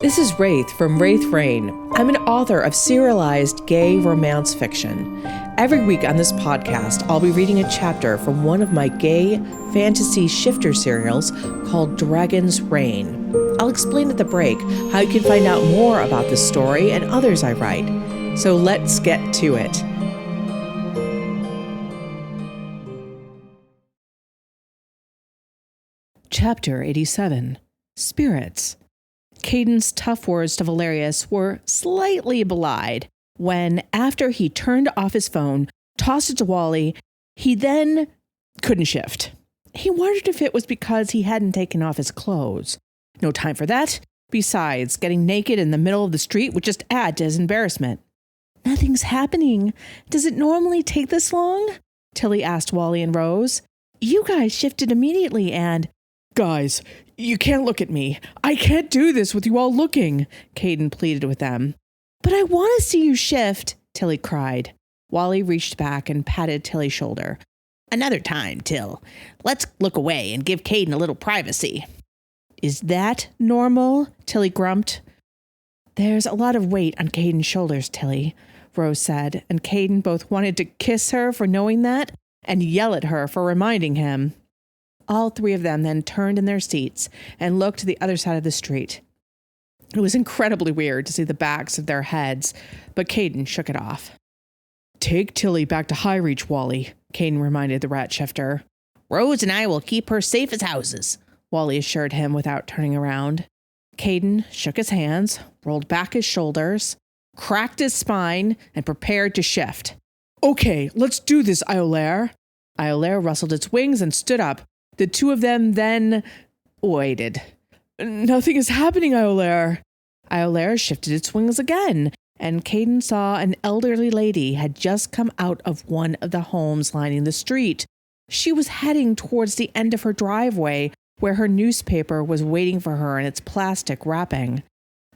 This is Wraith from Wraith Rain. I'm an author of serialized gay romance fiction. Every week on this podcast, I'll be reading a chapter from one of my gay fantasy shifter serials called Dragon's Reign. I'll explain at the break how you can find out more about this story and others I write. So let's get to it. Chapter 87, Spirits. Caden's tough words to Valerius were slightly belied when, after he turned off his phone, tossed it to Wally, he then couldn't shift. He wondered if it was because he hadn't taken off his clothes. No time for that. Besides, getting naked in the middle of the street would just add to his embarrassment. Nothing's happening. Does it normally take this long? Tilly asked Wally and Rose. You guys shifted immediately and... Guys, you can't look at me. I can't do this with you all looking, Caden pleaded with them. But I want to see you shift, Tilly cried. Wally reached back and patted Tilly's shoulder. Another time, Till. Let's look away and give Caden a little privacy. Is that normal? Tilly grumped. There's a lot of weight on Caden's shoulders, Tilly, Rose said, and Caden both wanted to kiss her for knowing that and yell at her for reminding him. All three of them then turned in their seats and looked to the other side of the street. It was incredibly weird to see the backs of their heads, but Caden shook it off. Take Tilly back to High Reach, Wally, Caden reminded the rat shifter. Rose and I will keep her safe as houses, Wally assured him without turning around. Caden shook his hands, rolled back his shoulders, cracked his spine, and prepared to shift. Okay, let's do this, Iolaire. Iolaire rustled its wings and stood up. The two of them then waited. Nothing is happening, Iolaire. Iolaire shifted its wings again, and Caden saw an elderly lady had just come out of one of the homes lining the street. She was heading towards the end of her driveway, where her newspaper was waiting for her in its plastic wrapping.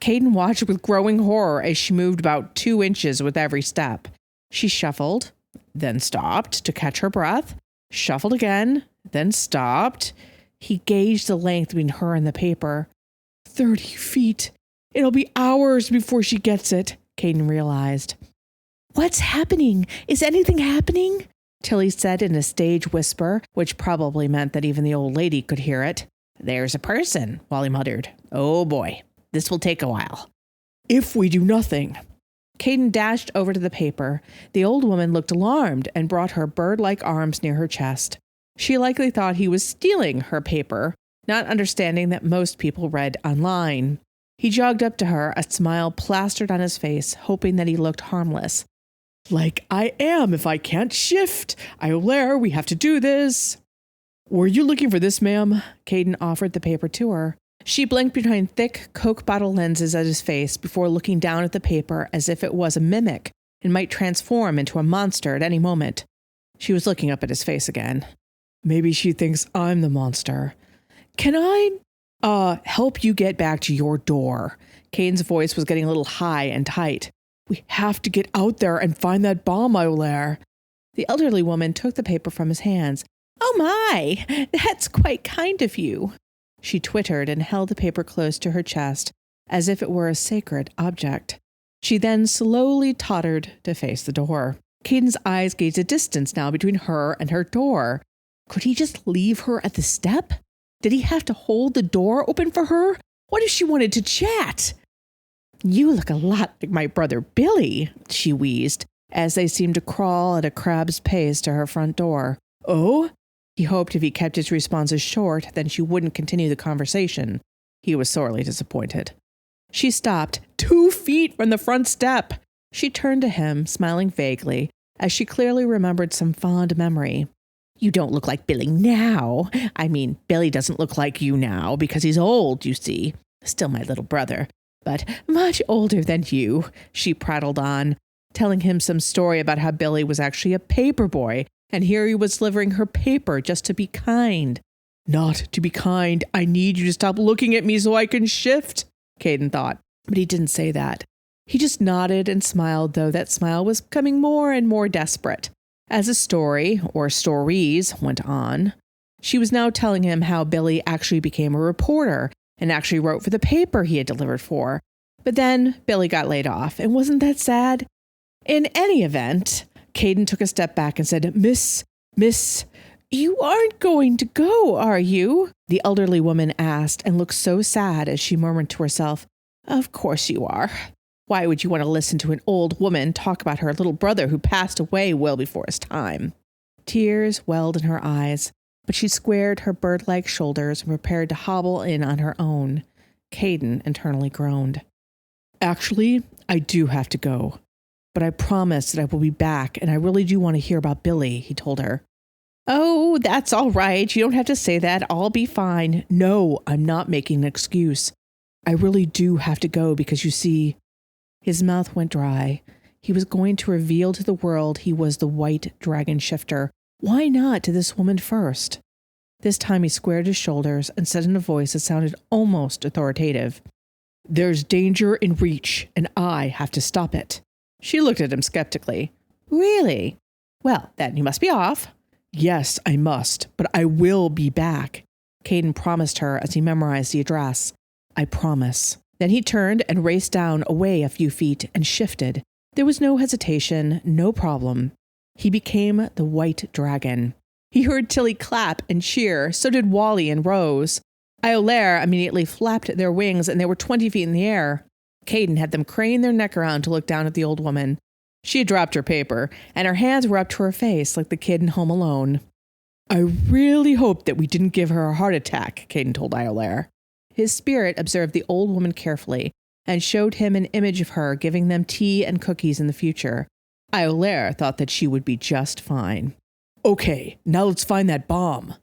Caden watched with growing horror as she moved about 2 inches with every step. She shuffled, then stopped to catch her breath, shuffled again, then stopped. He gauged the length between her and the paper. 30 feet. It'll be hours before she gets it, Caden realized. What's happening? Is anything happening? Tilly said in a stage whisper, which probably meant that even the old lady could hear it. There's a person, Wally muttered. Oh boy, this will take a while. If we do nothing. Caden dashed over to the paper. The old woman looked alarmed and brought her bird-like arms near her chest. She likely thought he was stealing her paper, not understanding that most people read online. He jogged up to her, a smile plastered on his face, hoping that he looked harmless. Like I am if I can't shift. Iolaire, we have to do this. Were you looking for this, ma'am? Caden offered the paper to her. She blinked behind thick Coke bottle lenses at his face before looking down at the paper as if it was a mimic and might transform into a monster at any moment. She was looking up at his face again. Maybe she thinks I'm the monster. Can I, help you get back to your door? Caden's voice was getting a little high and tight. We have to get out there and find that bomb, Iolaire. The elderly woman took the paper from his hands. Oh my, that's quite kind of you. She twittered and held the paper close to her chest, as if it were a sacred object. She then slowly tottered to face the door. Caden's eyes gauged a distance now between her and her door. Could he just leave her at the step? Did he have to hold the door open for her? What if she wanted to chat? You look a lot like my brother Billy, she wheezed, as they seemed to crawl at a crab's pace to her front door. Oh? He hoped if he kept his responses short, then she wouldn't continue the conversation. He was sorely disappointed. She stopped 2 feet from the front step. She turned to him, smiling vaguely, as she clearly remembered some fond memory. You don't look like Billy now. I mean, Billy doesn't look like you now because he's old, you see. Still my little brother, but much older than you, she prattled on, telling him some story about how Billy was actually a paper boy, and here he was delivering her paper just to be kind. Not to be kind. I need you to stop looking at me so I can shift, Caden thought, but he didn't say that. He just nodded and smiled, though that smile was becoming more and more desperate. As the story, or stories, went on, she was now telling him how Billy actually became a reporter and actually wrote for the paper he had delivered for. But then Billy got laid off, and wasn't that sad? In any event, Caden took a step back and said, Miss, you aren't going to go, are you? The elderly woman asked and looked so sad as she murmured to herself, Of course you are. Why would you want to listen to an old woman talk about her little brother who passed away well before his time? Tears welled in her eyes, but she squared her bird-like shoulders and prepared to hobble in on her own. Caden internally groaned. Actually, I do have to go, but I promise that I will be back, and I really do want to hear about Billy, he told her. Oh, that's all right. You don't have to say that. I'll be fine. No, I'm not making an excuse. I really do have to go because you see, his mouth went dry. He was going to reveal to the world he was the white dragon shifter. Why not to this woman first? This time he squared his shoulders and said in a voice that sounded almost authoritative, There's danger in reach, and I have to stop it. She looked at him skeptically. Really? Well, then you must be off. Yes, I must, but I will be back, Caden promised her as he memorized the address. I promise. Then he turned and raced down away a few feet and shifted. There was no hesitation, no problem. He became the white dragon. He heard Tilly clap and cheer, so did Wally and Rose. Iolaire immediately flapped their wings and they were 20 feet in the air. Caden had them crane their neck around to look down at the old woman. She had dropped her paper, and her hands were up to her face like the kid in Home Alone. I really hope that we didn't give her a heart attack, Caden told Iolaire. His spirit observed the old woman carefully and showed him an image of her giving them tea and cookies in the future. Iolaire thought that she would be just fine. Okay, now let's find that bomb.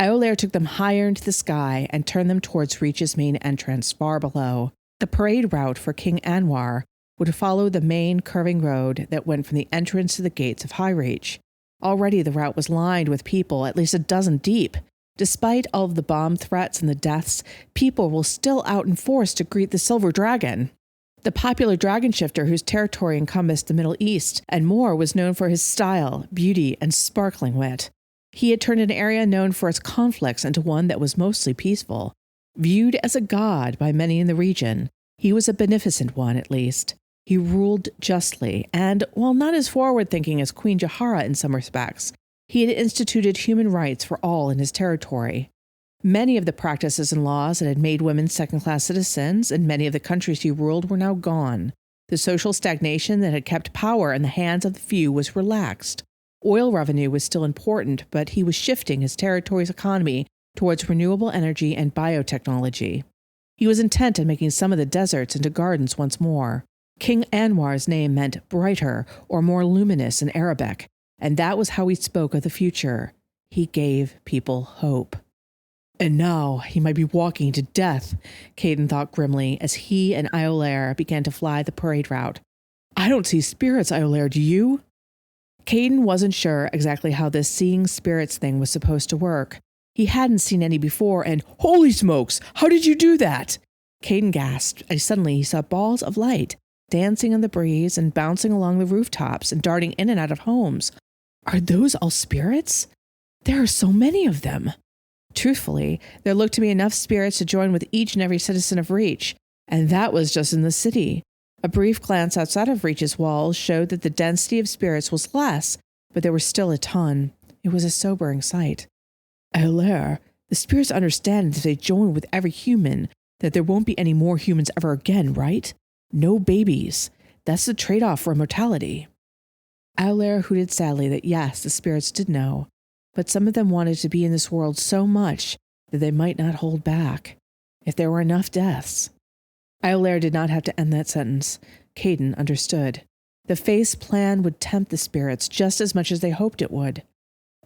Iolaire took them higher into the sky and turned them towards Reach's main entrance far below. The parade route for King Anwar would follow the main curving road that went from the entrance to the gates of High Reach. Already the route was lined with people, at least a dozen deep. Despite all of the bomb threats and the deaths, people were still out in force to greet the Silver Dragon. The popular dragon shifter whose territory encompassed the Middle East and more was known for his style, beauty, and sparkling wit. He had turned an area known for its conflicts into one that was mostly peaceful. Viewed as a god by many in the region, he was a beneficent one at least. He ruled justly, and, while not as forward-thinking as Queen Jahara in some respects, he had instituted human rights for all in his territory. Many of the practices and laws that had made women second-class citizens in many of the countries he ruled were now gone. The social stagnation that had kept power in the hands of the few was relaxed. Oil revenue was still important, but he was shifting his territory's economy towards renewable energy and biotechnology. He was intent on making some of the deserts into gardens once more. King Anwar's name meant brighter or more luminous in Arabic, and that was how he spoke of the future. He gave people hope. And now he might be walking to death, Caden thought grimly as he and Iolaire began to fly the parade route. I don't see spirits, Iolaire, do you? Caden wasn't sure exactly how this seeing spirits thing was supposed to work. He hadn't seen any before, and holy smokes, how did you do that? Caden gasped, and suddenly he saw balls of light dancing in the breeze and bouncing along the rooftops and darting in and out of homes. Are those all spirits? There are so many of them. Truthfully, there looked to be enough spirits to join with each and every citizen of Reach, and that was just in the city. A brief glance outside of Reach's walls showed that the density of spirits was less, but there were still a ton. It was a sobering sight. Iolaire, the spirits understand if they join with every human that there won't be any more humans ever again, right? No babies. That's the trade-off for immortality. Iolaire hooted sadly that yes, the spirits did know, but some of them wanted to be in this world so much that they might not hold back, if there were enough deaths. Iolaire did not have to end that sentence. Caden understood. The Faith's plan would tempt the spirits just as much as they hoped it would.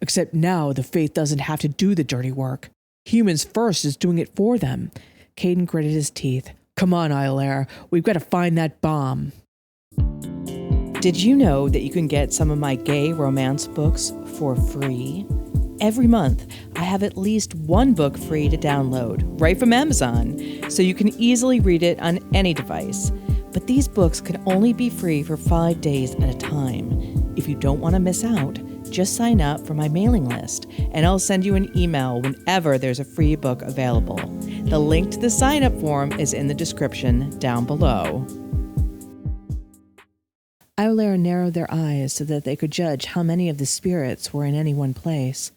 Except now the Faith doesn't have to do the dirty work. Humans First is doing it for them. Caden gritted his teeth. Come on, Iolaire, we've got to find that bomb. Did you know that you can get some of my gay romance books for free? Every month, I have at least one book free to download, right from Amazon, so you can easily read it on any device. But these books can only be free for 5 days at a time. If you don't want to miss out, Just sign up for my mailing list, and I'll send you an email whenever there's a free book available. The link to the sign-up form is in the description down below. Iolaire narrowed their eyes so that they could judge how many of the spirits were in any one place.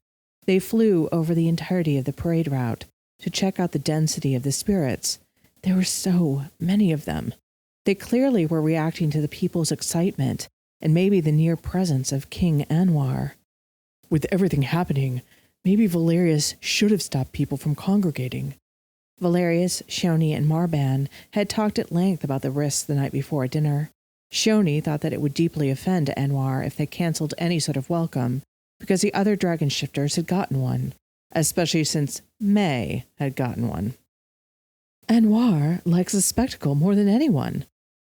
They flew over the entirety of the parade route to check out the density of the spirits. There were so many of them. They clearly were reacting to the people's excitement and maybe the near presence of King Anwar. With everything happening, maybe Valerius should have stopped people from congregating. Valerius, Shoni, and Marban had talked at length about the risks the night before dinner. Shoni thought that it would deeply offend Anwar if they canceled any sort of welcome, because the other dragon shifters had gotten one, especially since May had gotten one. Anwar likes a spectacle more than anyone.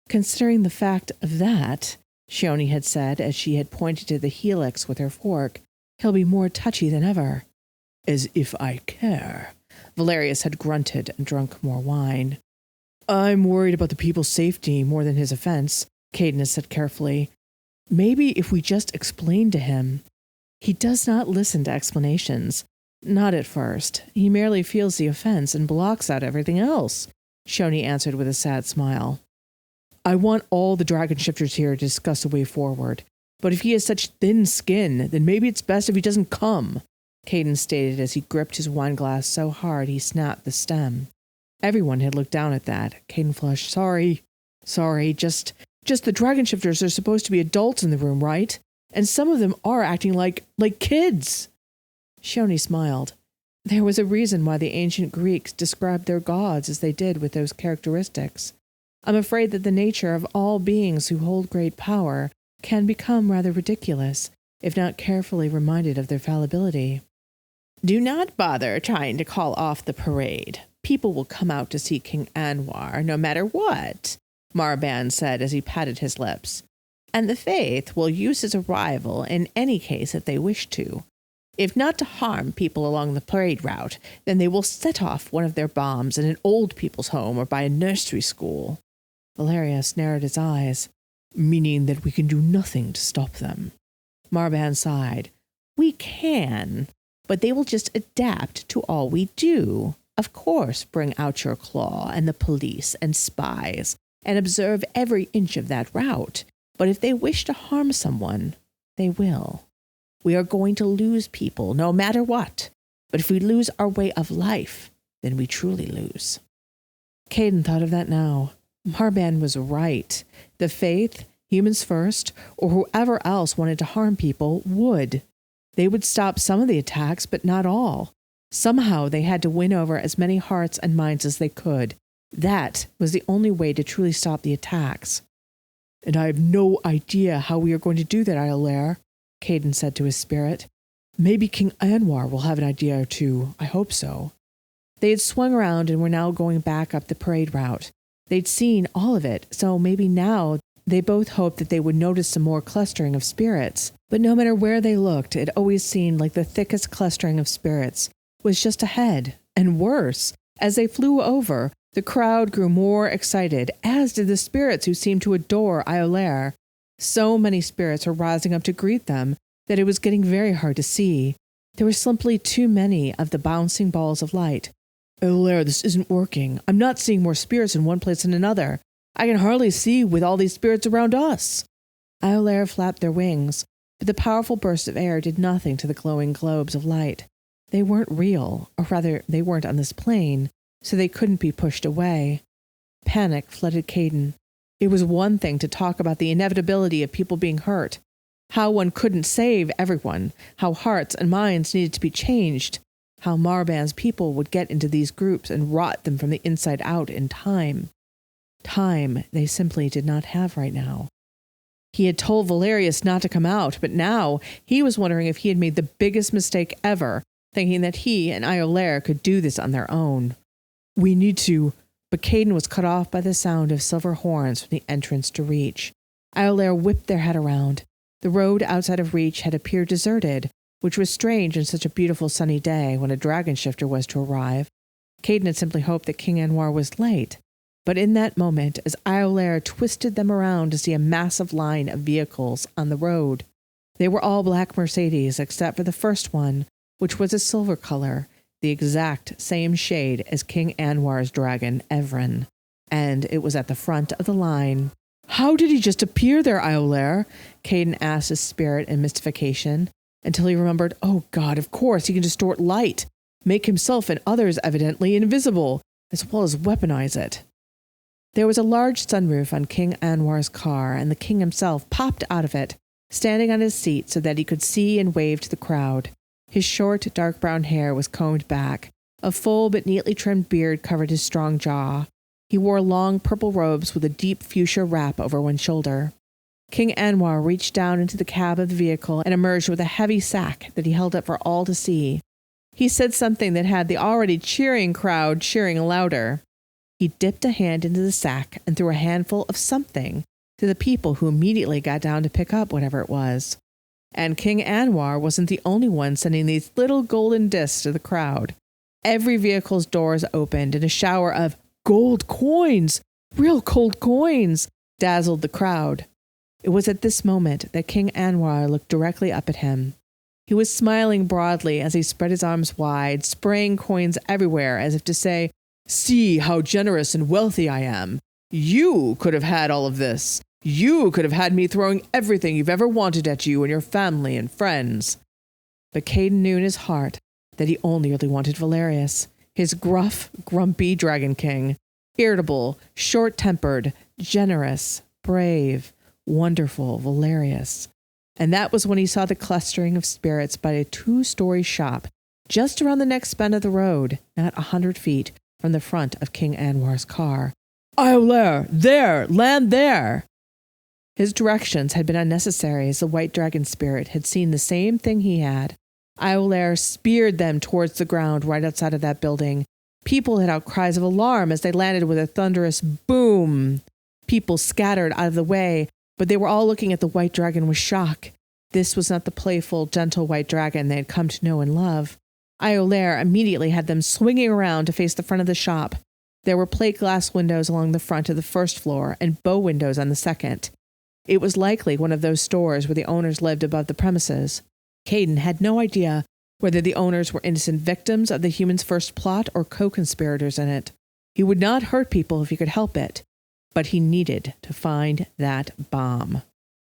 Considering the fact of that, Shoni had said as she had pointed to the helix with her fork, he'll be more touchy than ever. As if I care. Valerius had grunted and drunk more wine. I'm worried about the people's safety more than his offense, Caden had said carefully. Maybe if we just explain to him. He does not listen to explanations. Not at first. He merely feels the offense and blocks out everything else, Shoni answered with a sad smile. I want all the dragon shifters here to discuss a way forward. But if he has such thin skin, then maybe it's best if he doesn't come, Caden stated as he gripped his wine glass so hard he snapped the stem. Everyone had looked down at that. Caden flushed. Sorry, just the dragon shifters are supposed to be adults in the room, right? And some of them are acting like kids. Shoni smiled. There was a reason why the ancient Greeks described their gods as they did with those characteristics. I'm afraid that the nature of all beings who hold great power can become rather ridiculous, if not carefully reminded of their fallibility. Do not bother trying to call off the parade. People will come out to see King Anwar no matter what, Marban said as he patted his lips. And the Faith will use his arrival in any case if they wish to. If not to harm people along the parade route, then they will set off one of their bombs in an old people's home or by a nursery school. Valerius narrowed his eyes. Meaning that we can do nothing to stop them. Marban sighed. We can, but they will just adapt to all we do. Of course, bring out your claw and the police and spies and observe every inch of that route. But if they wish to harm someone, they will. We are going to lose people no matter what. But if we lose our way of life, then we truly lose. Caden thought of that now. Marban was right. The Faith, humans first, or whoever else wanted to harm people would. They would stop some of the attacks, but not all. Somehow they had to win over as many hearts and minds as they could. That was the only way to truly stop the attacks. And I have no idea how we are going to do that, Iolaire, Caden said to his spirit. Maybe King Anwar will have an idea or two. I hope so. They had swung around and were now going back up the parade route. They'd seen all of it, so maybe now they both hoped that they would notice some more clustering of spirits. But no matter where they looked, it always seemed like the thickest clustering of spirits was just ahead. And worse, as they flew over, the crowd grew more excited, as did the spirits who seemed to adore Iolaire. So many spirits were rising up to greet them that it was getting very hard to see. There were simply too many of the bouncing balls of light. Iolaire, this isn't working. I'm not seeing more spirits in one place than another. I can hardly see with all these spirits around us. Iolaire flapped their wings, but the powerful burst of air did nothing to the glowing globes of light. They weren't real, or rather, they weren't on this plane, so they couldn't be pushed away. Panic flooded Caden. It was one thing to talk about the inevitability of people being hurt, how one couldn't save everyone, how hearts and minds needed to be changed, how Marban's people would get into these groups and rot them from the inside out in time. Time they simply did not have right now. He had told Valerius not to come out, but now he was wondering if he had made the biggest mistake ever, thinking that he and Iolaire could do this on their own. We need to... But Caden was cut off by the sound of silver horns from the entrance to Reach. Iolaire whipped their head around. The road outside of Reach had appeared deserted, which was strange on such a beautiful sunny day when a dragon shifter was to arrive. Caden had simply hoped that King Anwar was late. But in that moment, as Iolaire twisted them around to see a massive line of vehicles on the road, They were all black Mercedes except for the first one, which was a silver color, the exact same shade as King Anwar's dragon, Evren. And it was at the front of the line. How did he just appear there, Iolaire? Caden asked his spirit in mystification, until he remembered, oh God, of course, he can distort light, make himself and others evidently invisible, as well as weaponize it. There was a large sunroof on King Anwar's car, and the king himself popped out of it, standing on his seat so that he could see and wave to the crowd. His short, dark brown hair was combed back. A full but neatly trimmed beard covered his strong jaw. He wore long purple robes with a deep fuchsia wrap over one shoulder. King Anwar reached down into the cab of the vehicle and emerged with a heavy sack that he held up for all to see. He said something that had the already cheering crowd cheering louder. He dipped a hand into the sack and threw a handful of something to the people who immediately got down to pick up whatever it was. And King Anwar wasn't the only one sending these little golden discs to the crowd. Every vehicle's doors opened and a shower of gold coins, real gold coins, dazzled the crowd. It was at this moment that King Anwar looked directly up at him. He was smiling broadly as he spread his arms wide, spraying coins everywhere as if to say, see how generous and wealthy I am. You could have had all of this. You could have had me throwing everything you've ever wanted at you and your family and friends. But Caden knew in his heart that he only really wanted Valerius, his gruff, grumpy dragon king, irritable, short-tempered, generous, brave, wonderful Valerius. And that was when he saw the clustering of spirits by a 2-story shop just around the next bend of the road, not 100 feet from the front of King Anwar's car. Iolaire, there! Land there! His directions had been unnecessary as the white dragon spirit had seen the same thing he had. Iolaire speared them towards the ground right outside of that building. People let out cries of alarm as they landed with a thunderous boom. People scattered out of the way, but they were all looking at the white dragon with shock. This was not the playful, gentle white dragon they had come to know and love. Iolaire immediately had them swinging around to face the front of the shop. There were plate glass windows along the front of the first floor and bow windows on the second. It was likely one of those stores where the owners lived above the premises. Caden had no idea whether the owners were innocent victims of the humans' first plot or co-conspirators in it. He would not hurt people if he could help it, but he needed to find that bomb.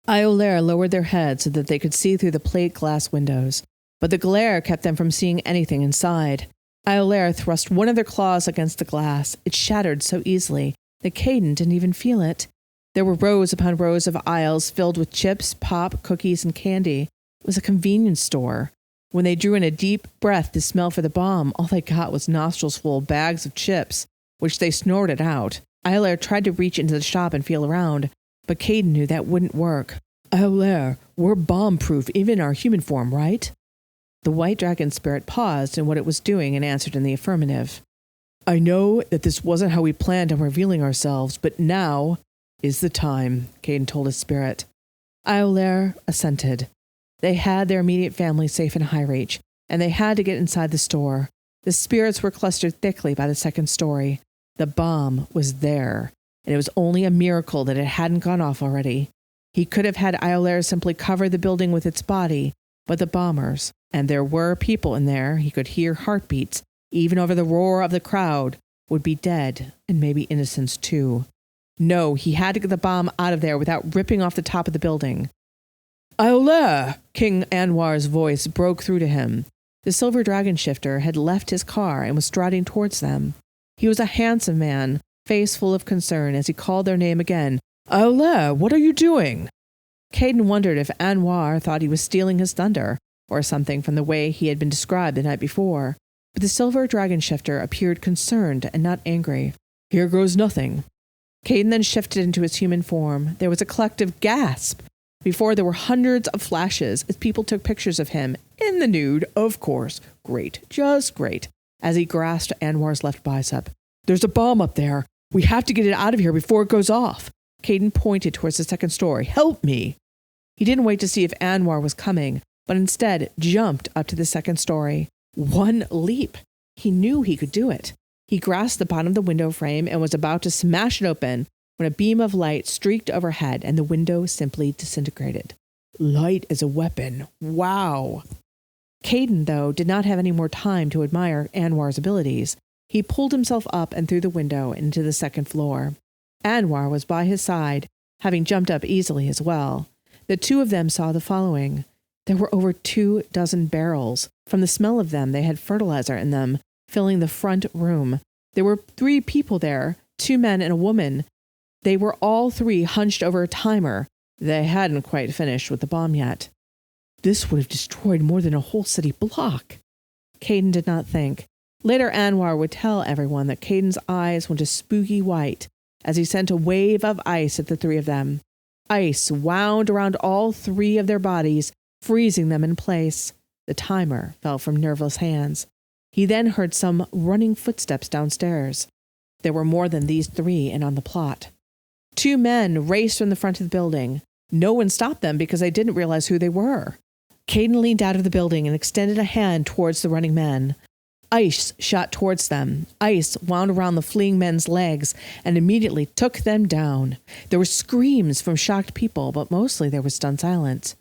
Iolaire lowered their heads so that they could see through the plate glass windows, but the glare kept them from seeing anything inside. Iolaire thrust one of their claws against the glass. It shattered so easily that Caden didn't even feel it. There were rows upon rows of aisles filled with chips, pop, cookies, and candy. It was a convenience store. When they drew in a deep breath to smell for the bomb, all they got was nostrils full of bags of chips, which they snorted out. Iolaire tried to reach into the shop and feel around, but Caden knew that wouldn't work. Iolaire, we're bomb-proof even in our human form, right? The white dragon spirit paused in what it was doing and answered in the affirmative. I know that this wasn't how we planned on revealing ourselves, but now is the time, Caden told his spirit. Iolaire assented. They had their immediate family safe in high reach, and they had to get inside the store. The spirits were clustered thickly by the second story. The bomb was there, and it was only a miracle that it hadn't gone off already. He could have had Iolaire simply cover the building with its body, but the bombers, and there were people in there, he could hear heartbeats, even over the roar of the crowd, would be dead, and maybe innocents too. No, he had to get the bomb out of there without ripping off the top of the building. Iolaire! King Anwar's voice broke through to him. The silver dragon shifter had left his car and was striding towards them. He was a handsome man, face full of concern as he called their name again. Iolaire, what are you doing? Caden wondered if Anwar thought he was stealing his thunder, or something from the way he had been described the night before. But the silver dragon shifter appeared concerned and not angry. Here goes nothing. Caden then shifted into his human form. There was a collective gasp. Before there were hundreds of flashes as people took pictures of him, in the nude, of course. Great, just great, as he grasped Anwar's left bicep. There's a bomb up there. We have to get it out of here before it goes off. Caden pointed towards the second story. Help me. He didn't wait to see if Anwar was coming, but instead jumped up to the second story. One leap. He knew he could do it. He grasped the bottom of the window frame and was about to smash it open when a beam of light streaked overhead and the window simply disintegrated. Light as a weapon. Wow. Caden, though, did not have any more time to admire Anwar's abilities. He pulled himself up and through the window into the second floor. Anwar was by his side, having jumped up easily as well. The two of them saw the following. There were over 24 barrels. From the smell of them, they had fertilizer in them, filling the front room. There were 3 people there, 2 men and a woman. They were all 3 hunched over a timer. They hadn't quite finished with the bomb yet. This would have destroyed more than a whole city block. Caden did not think. Later, Anwar would tell everyone that Caden's eyes went a spooky white as he sent a wave of ice at the 3 of them. Ice wound around all 3 of their bodies, freezing them in place. The timer fell from nerveless hands. He then heard some running footsteps downstairs. There were more than these 3 and on the plot. 2 men raced from the front of the building. No one stopped them because they didn't realize who they were. Caden leaned out of the building and extended a hand towards the running men. Ice shot towards them. Ice wound around the fleeing men's legs and immediately took them down. There were screams from shocked people, but mostly there was stunned silence.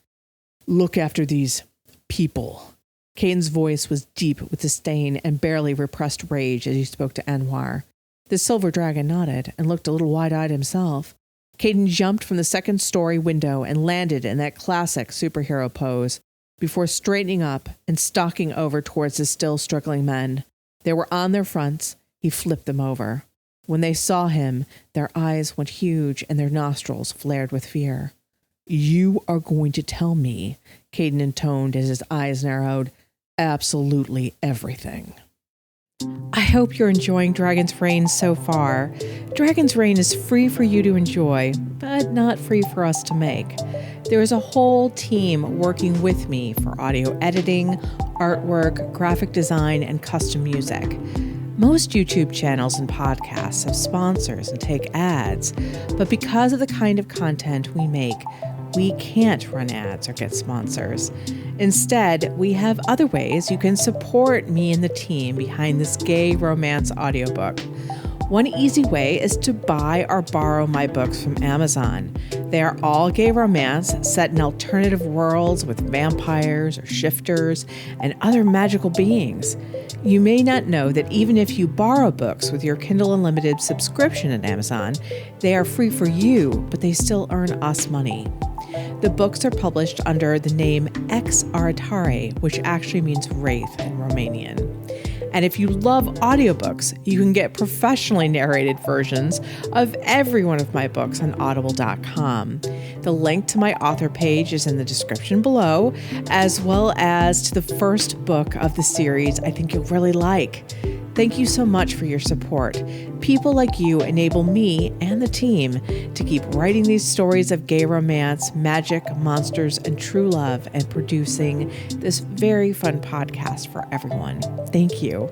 Look after these people. Caden's voice was deep with disdain and barely repressed rage as he spoke to Anwar. The silver dragon nodded and looked a little wide-eyed himself. Caden jumped from the second-story window and landed in that classic superhero pose before straightening up and stalking over towards the still struggling men. They were on their fronts. He flipped them over. When they saw him, their eyes went huge and their nostrils flared with fear. You are going to tell me, Caden intoned as his eyes narrowed, absolutely everything. I hope you're enjoying Dragon's Reign so far. Dragon's Reign is free for you to enjoy, but not free for us to make. There is a whole team working with me for audio editing, artwork, graphic design, and custom music. Most YouTube channels and podcasts have sponsors and take ads, but because of the kind of content we make, we can't run ads or get sponsors. Instead, we have other ways you can support me and the team behind this gay romance audiobook. One easy way is to buy or borrow my books from Amazon. They are all gay romance set in alternative worlds with vampires or shifters and other magical beings. You may not know that even if you borrow books with your Kindle Unlimited subscription at Amazon, they are free for you, but they still earn us money. The books are published under the name Ex Aratare, which actually means wraith in Romanian. And if you love audiobooks, you can get professionally narrated versions of every one of my books on audible.com. The link to my author page is in the description below, as well as to the first book of the series I think you'll really like. Thank you so much for your support. People like you enable me and the team to keep writing these stories of gay romance, magic, monsters, and true love, and producing this very fun podcast for everyone. Thank you.